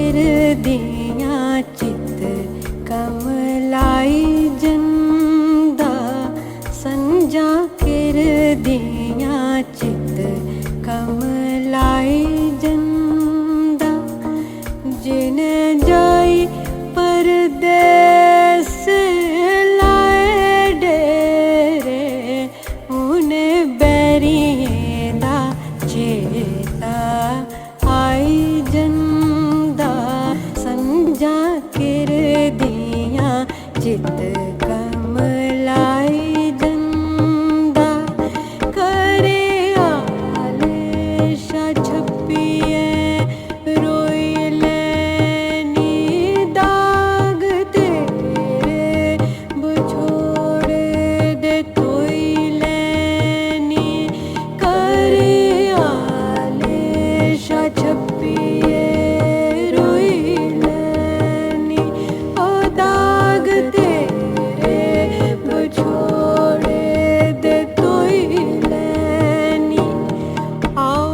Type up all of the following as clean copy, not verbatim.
किर दिया चित कमलाई जंदा संजा किर दिया चित कमलाई जंदा जिन जाई परदेस लाए डेरे उन्हें बैरिए दा चेता आई जंदा संजा किर दिया चित कमलाई जंदा करे आलेशा छपिए रोई लैनी दाग तेरे बछोड़ दे तोई लैनी करे आलेशा छपिए रोई लैनी ओ दाग तेरे बछोड़ दे तोई लैनी आओ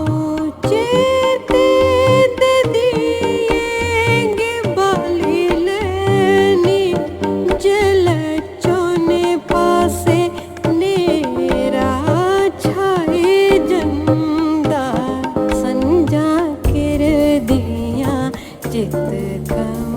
चेते दे दिएंगे बाली लैनी जल चोने पासे नेरा छाए जंदा संजा किर दिया चित कम